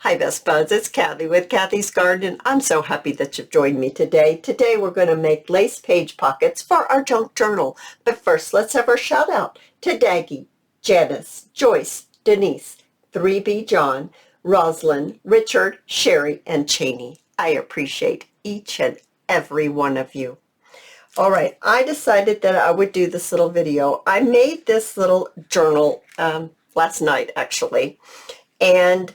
Hi Best Buds, it's Cathy with Cathy's Garden, and I'm so happy that you've joined me today. Today we're going to make lace page pockets for our junk journal. But first, let's have our shout out to Daggy, Janice, Joyce, Denise, 3B John, Rosalind, Richard, Sherry, and Cheney. I appreciate each and every one of you. All right, I decided that I would do this little video. I made this little journal last night, actually, and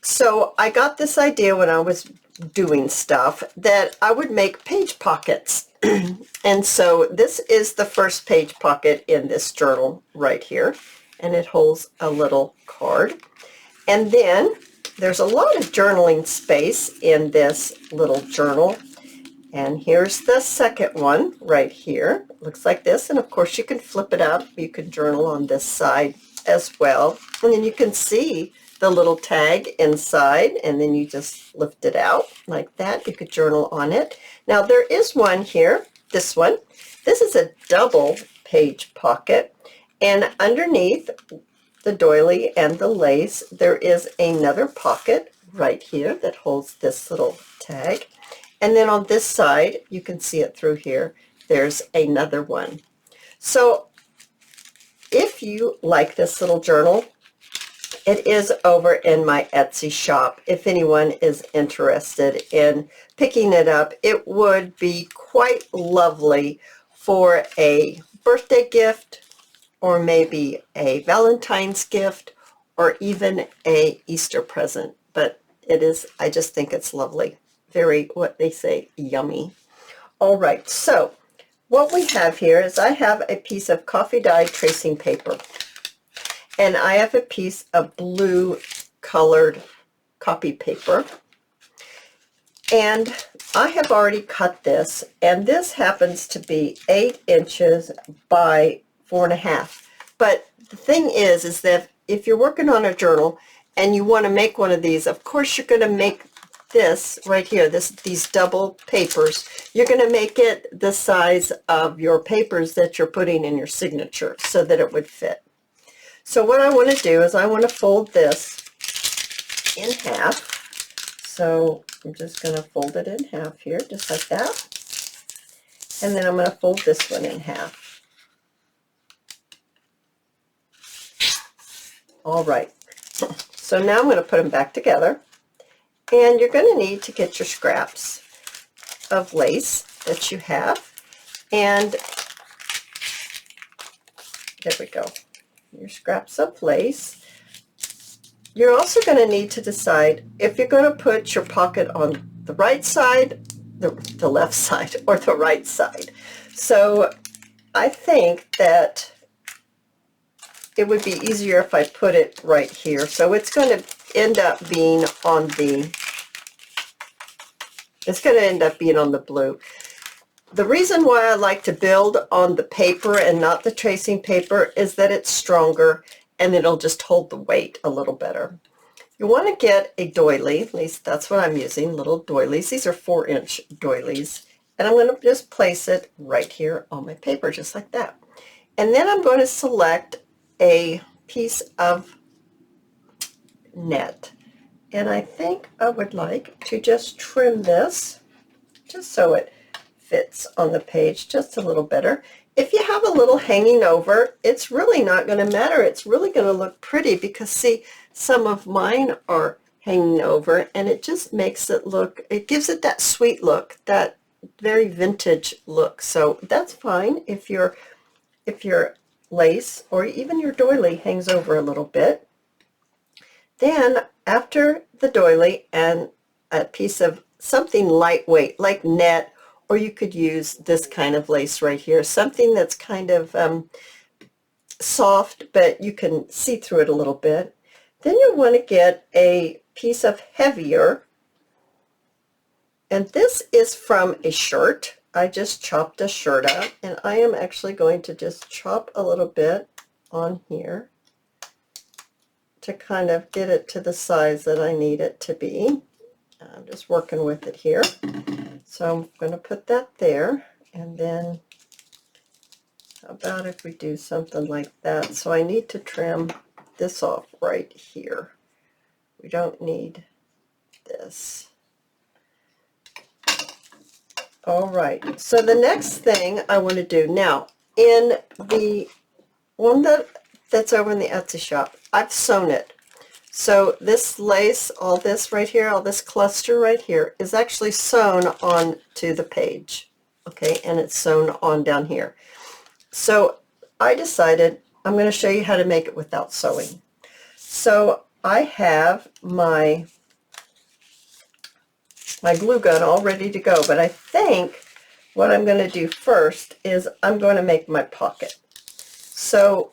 so I got this idea when I was doing stuff that I would make page pockets. And so this is the first page pocket in this journal right here, and it holds a little card. And then there's a lot of journaling space in this little journal. And here's the second one right here. It looks like this, and of course you can flip it out. You can journal on this side as well. And then you can see the little tag inside, and then you just lift it out like that. You could journal on it. Now there is one here, this one. This is a double page pocket, and underneath the doily and the lace there is another pocket right here that holds this little tag. And then on this side, you can see it through here, there's another one. So if you like this little journal, it is over in my Etsy shop. If anyone is interested in picking it up, it would be quite lovely for a birthday gift, or maybe a Valentine's gift, or even a Easter present. But it is, I just think it's lovely. Very, what they say, yummy. All right, so what we have here is I have a piece of coffee dyed tracing paper, and I have a piece of blue colored copy paper, and I have already cut this, and this happens to be 8 inches by 4.5. But the thing is that if you're working on a journal and you want to make one of these, of course you're going to make this right here, these double papers, you're going to make it the size of your papers that you're putting in your signature so that it would fit. So what I want to do is I want to fold this in half. So I'm just going to fold it in half here, just like that. And then I'm going to fold this one in half. All right. So now I'm going to put them back together. And you're going to need to get your scraps of lace that you have. And there we go. Your scraps of lace. You're also going to need to decide if you're going to put your pocket on the right side, the left side, or the right side. So I think that it would be easier if I put it right here. So it's going to end up being on the blue. The reason why I like to build on the paper and not the tracing paper is that it's stronger and it'll just hold the weight a little better. You want to get a doily, at least that's what I'm using, little doilies. These are 4-inch doilies, and I'm going to just place it right here on my paper, just like that. And then I'm going to select a piece of net, and I think I would like to just trim this just so it fits on the page just a little better. If you have a little hanging over, it's really not going to matter. It's really going to look pretty because, see, some of mine are hanging over, and it just makes it look, it gives it that sweet look, that very vintage look. So that's fine if your lace or even your doily hangs over a little bit. Then after the doily and a piece of something lightweight like net, or you could use this kind of lace right here, something that's kind of soft, but you can see through it a little bit. Then you want to get a piece of heavier, and this is from a shirt. I just chopped a shirt out, and I am actually going to just chop a little bit on here to kind of get it to the size that I need it to be. I'm just working with it here. So I'm going to put that there, and then how about if we do something like that? So I need to trim this off right here. We don't need this. All right, so the next thing I want to do now, in the one that's over in the Etsy shop, I've sewn it. So this lace, all this right here, all this cluster right here is actually sewn onto the page. Okay, and it's sewn on down here. So I decided I'm going to show you how to make it without sewing. So I have my glue gun all ready to go, but I think what I'm going to do first is I'm going to make my pocket. So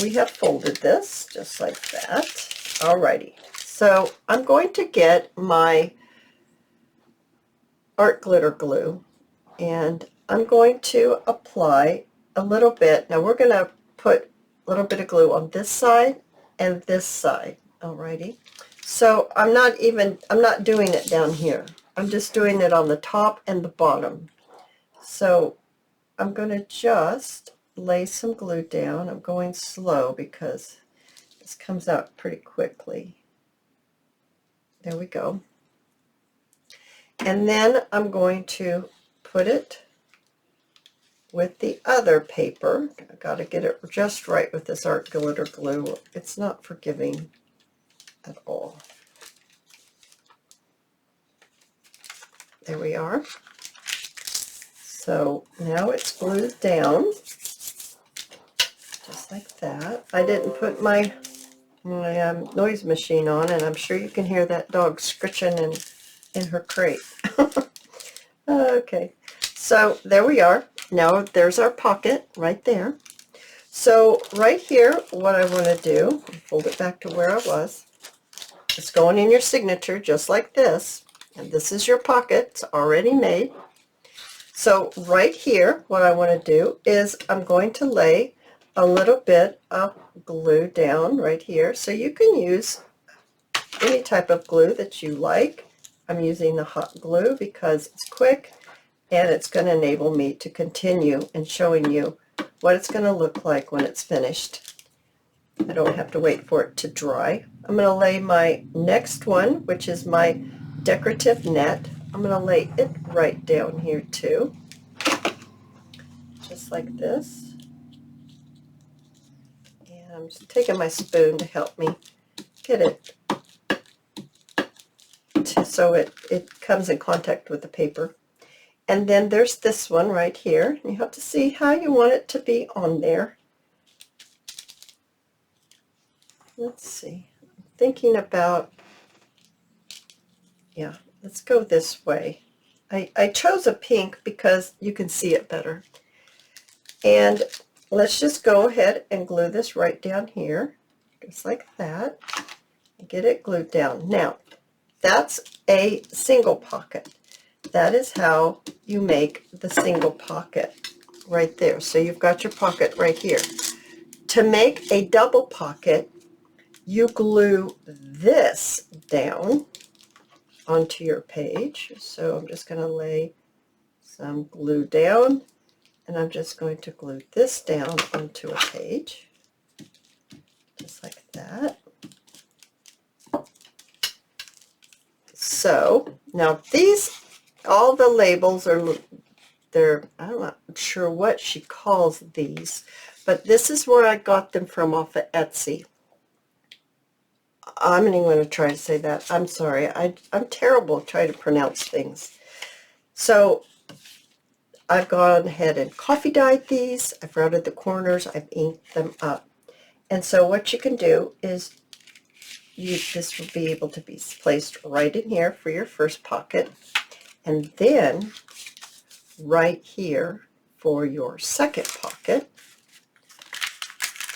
we have folded this just like that. Alrighty, so I'm going to get my art glitter glue and I'm going to apply a little bit. Now we're going to put a little bit of glue on this side and this side. Alrighty, so I'm not doing it down here. I'm just doing it on the top and the bottom. So I'm going to just lay some glue down. I'm going slow because this comes out pretty quickly. There we go. And then I'm going to put it with the other paper. I got to get it just right with this art glitter glue. It's not forgiving at all. There we are. So now it's glued down, just like that. I didn't put my noise machine on, and I'm sure you can hear that dog scritching in her crate. Okay, so there we are. Now there's our pocket right there. So right here, what I want to do, fold it back to where I was. It's going in your signature just like this, and this is your pocket. It's already made. So right here, what I want to do is I'm going to lay a little bit of glue down right here. So you can use any type of glue that you like. I'm using the hot glue because it's quick and it's going to enable me to continue and showing you what it's going to look like when it's finished. I don't have to wait for it to dry. I'm going to lay my next one, which is my decorative net. I'm going to lay it right down here too, just like this. And I'm just taking my spoon to help me get it so it comes in contact with the paper. And then there's this one right here. You have to see how you want it to be on there. Let's see. I'm thinking about, yeah, let's go this way. I chose a pink because you can see it better. And let's just go ahead and glue this right down here, just like that, and get it glued down. Now, that's a single pocket. That is how you make the single pocket right there. So you've got your pocket right here. To make a double pocket, you glue this down onto your page. So I'm just going to lay some glue down, and I'm just going to glue this down onto a page, just like that. So now these, all the labels are, I'm not sure what she calls these, but this is where I got them from off of Etsy. I'm not even going to try to say that. I'm sorry. I'm terrible at trying to pronounce things. So I've gone ahead and coffee dyed these. I've routed the corners. I've inked them up. And so what you can do is this will be able to be placed right in here for your first pocket, and then right here for your second pocket,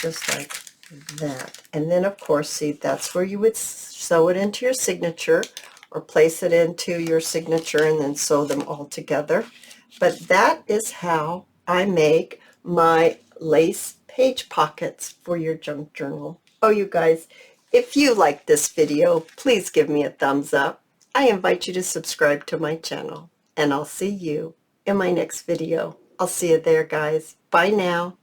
just like that. And then of course, see, that's where you would sew it into your signature or place it into your signature and then sew them all together. But that is how I make my lace page pockets for your junk journal. Oh, you guys, if you like this video, please give me a thumbs up. I invite you to subscribe to my channel, and I'll see you in my next video. I'll see you there, guys. Bye now.